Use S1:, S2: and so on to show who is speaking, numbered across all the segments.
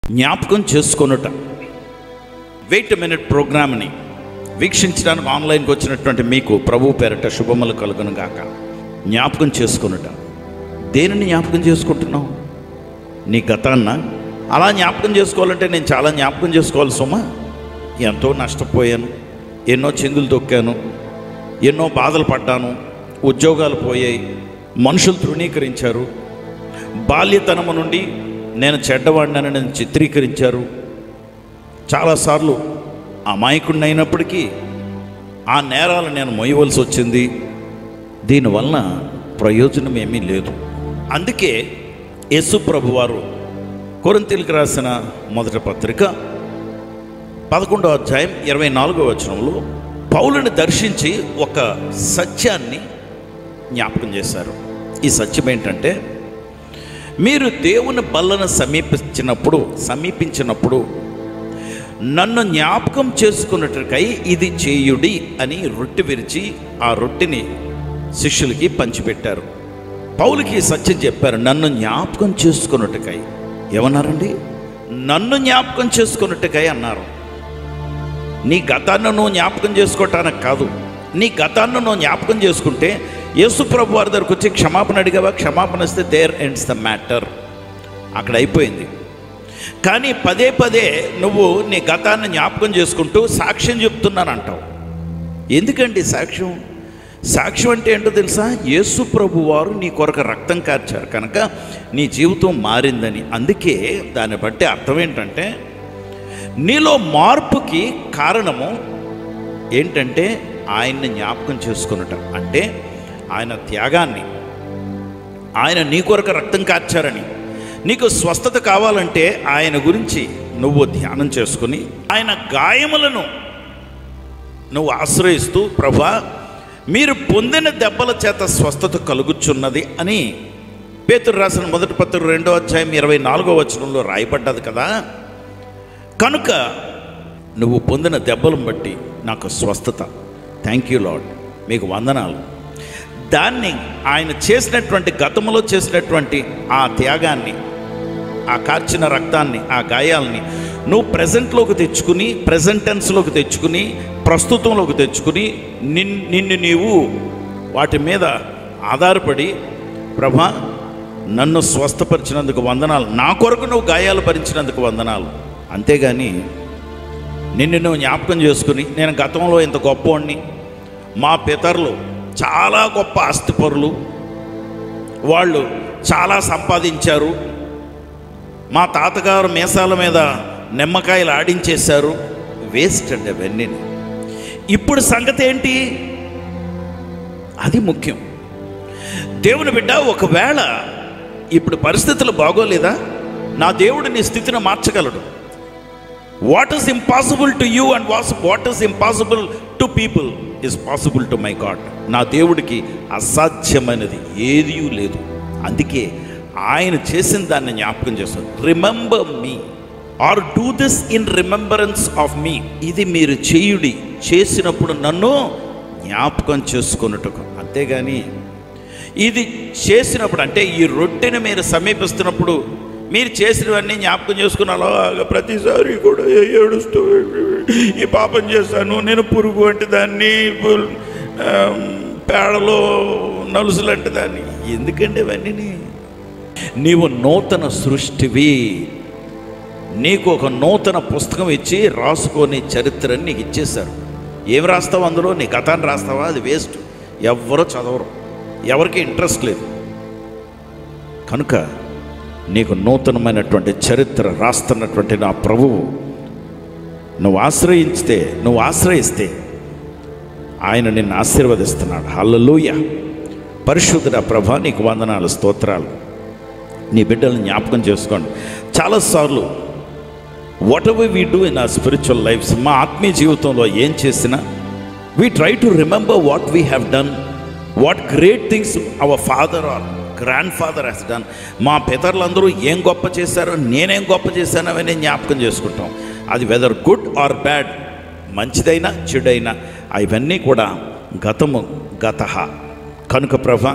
S1: జ్ఞాపకం చేసుకొనుట. Wait a minute ప్రోగ్రామ్ని వీక్షించడానికి ఆన్లైన్కి వచ్చినటువంటి మీకు ప్రభు పేరట శుభములు కలుగును గాక. జ్ఞాపకం చేసుకొనుట. దేనిని జ్ఞాపకం చేసుకుంటున్నావు? నీ గతాన్న అలా జ్ఞాపకం చేసుకోవాలంటే నేను చాలా జ్ఞాపకం చేసుకోవాలి సుమా. ఎంతో నష్టపోయాను, ఎన్నో చిందులు తొక్కాను, ఎన్నో బాధలు పడ్డాను, ఉద్యోగాలు పోయాయి, మనుషులు తృణీకరించారు, బాల్యతనము నుండి నేను చెడ్డవాడినని నన్ను చిత్రీకరించారు, చాలాసార్లు అమాయకుడిని అయినప్పటికీ ఆ నేరాలు నేను మోయవలసి వచ్చింది. దీనివలన ప్రయోజనం ఏమీ లేదు. అందుకే యేసు ప్రభువారు కొరింథీయులకు రాసిన మొదటి పత్రిక 11వ అధ్యాయం 24వ వచనంలో పౌలుని దర్శించి ఒక సత్యాన్ని జ్ఞాపకం చేశారు. ఈ సత్యం ఏంటంటే, మీరు దేవుని బల్లను సమీపించినప్పుడు నన్ను జ్ఞాపకం చేసుకున్నట్టుకై ఇది చేయుడి అని రొట్టె విరిచి ఆ రొట్టెని శిష్యులకి పంచిపెట్టారు. పౌలుకి సత్యం చెప్పారు, నన్ను జ్ఞాపకం చేసుకున్నట్టుకై. ఏమన్నారండి? నన్ను జ్ఞాపకం చేసుకున్నట్టుకై అన్నారు. నీ గతాన్ని నువ్వు జ్ఞాపకం చేసుకోవటానికి కాదు. నీ గతాన్ని నువ్వు జ్ఞాపకం చేసుకుంటే యేసు ప్రభు వారి దగ్గరకు వచ్చి క్షమాపణ అడిగావా, క్షమాపణ ఇస్తే దేర్ ఎండ్స్ ద మ్యాటర్, అక్కడ అయిపోయింది. కానీ పదే పదే నువ్వు నీ గతాన్ని జ్ఞాపకం చేసుకుంటూ సాక్ష్యం చెప్తున్నానంటావు. ఎందుకండి సాక్ష్యం? సాక్ష్యం అంటే ఏంటో తెలుసా? యేసు ప్రభు వారు నీ కొరకు రక్తం కార్చారు కనుక నీ జీవితం మారిందని. అందుకే దాన్ని బట్టి అర్థం ఏంటంటే, నీలో మార్పుకి కారణము ఏంటంటే ఆయన్ని జ్ఞాపకం చేసుకున్నట. అంటే ఆయన త్యాగాన్ని, ఆయన నీ కొరకు రక్తం కార్చారని. నీకు స్వస్థత కావాలంటే ఆయన గురించి నువ్వు ధ్యానం చేసుకుని ఆయన గాయములను నువ్వు ఆశ్రయిస్తూ, ప్రభా మీరు పొందిన దెబ్బల చేత స్వస్థత కలుగుచున్నది అని పేతురు రాసిన మొదటి పత్రిక 2వ అధ్యాయం 24వ వచనంలో రాయబడ్డది కదా. కనుక నువ్వు పొందిన దెబ్బలను బట్టి నాకు స్వస్థత, థ్యాంక్ యూ లార్డ్, మీకు వందనాలు. దాన్ని ఆయన చేసినటువంటి గతంలో చేసినటువంటి ఆ త్యాగాన్ని, ఆ కార్చిన రక్తాన్ని, ఆ గాయాలని నువ్వు ప్రజెంట్లోకి తెచ్చుకుని, ప్రజెంట్ టెన్స్లోకి తెచ్చుకుని, ప్రస్తుతంలోకి తెచ్చుకుని నిన్ను నీవు వాటి మీద ఆధారపడి, ప్రభా నన్ను స్వస్థపరిచినందుకు వందనాలు, నా కొరకు నువ్వు గాయాలు భరించినందుకు వందనాలు. అంతేగాని నిన్ను నువ్వు జ్ఞాపకం చేసుకుని, నేను గతంలో ఇంత గొప్పవాడిని, మా పితరులు చాలా గొప్ప ఆస్తిపరులు, వాళ్ళు చాలా సంపాదించారు, మా తాతగారు మీసాల మీద నిమ్మకాయలు ఆడించేశారు, వేస్ట్ అండి అవన్నీ. ఇప్పుడు సంగతి ఏంటి? అది ముఖ్యం. దేవుని బిడ్డ, ఒకవేళ ఇప్పుడు పరిస్థితులు బాగోలేదా? నా దేవుడు నీ స్థితిని మార్చగలడు. What is impossible to you and what is impossible to people is possible to my God. నా దేవుడికి అసాధ్యమైనది ఏదీ లేదు. అందుకే ఆయన చేసిన దాన్ని జ్ఞాపకం చేస్తాడు. Remember me or do this in remembrance of me. ఇది మీరు చేయుడి, చేసినప్పుడు నన్ను జ్ఞాపకం చేసుకున్నట్టుకు. అంతేగాని ఇది చేసినప్పుడు, అంటే ఈ రొట్టెని మీరు సమీపిస్తున్నప్పుడు మీరు చేసినవన్నీ జ్ఞాపకం చేసుకుని అలాగా ప్రతిసారి కూడా ఏడుస్తూ ఈ పాపం చేశాను, నేను పురుగు అంటే దాన్ని, పేడలో నలుసులు అంటే దాన్ని. ఎందుకండి అవన్నీ? నీవు నూతన సృష్టివి. నీకు ఒక నూతన పుస్తకం ఇచ్చి రాసుకొని చరిత్రని నీకు ఇచ్చేశారు. ఏం రాస్తావు అందులో? నీ గతాన్ని రాస్తావా? అది వేస్ట్. ఎవరో చదవరు, ఎవరికి ఇంట్రెస్ట్ లేదు. కనుక నీకు నూతనమైనటువంటి చరిత్ర రాస్తున్నటువంటి నా ప్రభువు నువ్వు ఆశ్రయిస్తే ఆయన నిన్ను ఆశీర్వదిస్తున్నాడు. హల్లెలూయా. పరిశుద్ధుడా ప్రభా, నీకు వందనాలు, స్తోత్రాలు. నీ బిడ్డలను జ్ఞాపకం చేసుకోండి. చాలాసార్లు whatever we do in our spiritual lives, మా ఆత్మీయ జీవితంలో ఏం చేసినా we try to remember what we have done, what great things our father or grandfather has done. మా పితరులందరూ ఏం గొప్ప చేశారో, నేనేం గొప్ప చేశానో అవన్నీ జ్ఞాపకం చేసుకుంటాం. అది వెదర్ గుడ్ ఆర్ బ్యాడ్, మంచిదైనా చెడైనా, అవన్నీ కూడా గతము గతః. కనుక ప్రభా,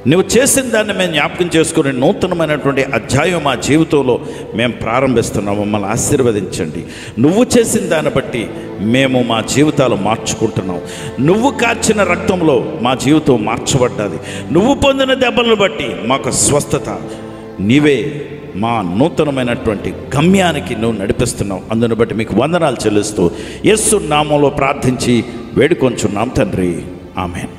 S1: నువ్వు చేసిన దాన్ని మేము జ్ఞాపకం చేసుకుని నూతనమైనటువంటి అధ్యాయం మా జీవితంలో మేము ప్రారంభిస్తున్నాము. మమ్మల్ని ఆశీర్వదించండి. నువ్వు చేసిన దాన్ని బట్టి మేము మా జీవితాలు మార్చుకుంటున్నాం. నువ్వు కార్చిన రక్తంలో మా జీవితం మార్చబడ్డది. నువ్వు పొందిన దెబ్బలను బట్టి మాకు స్వస్థత. నీవే మా నూతనమైనటువంటి గమ్యానికి నువ్వు నడిపిస్తున్నావు. అందును బట్టి మీకు వందనాలు చెల్లిస్తూ యేసు నామములో ప్రార్థించి వేడుకొంచున్నాం తండ్రి. ఆమేన్.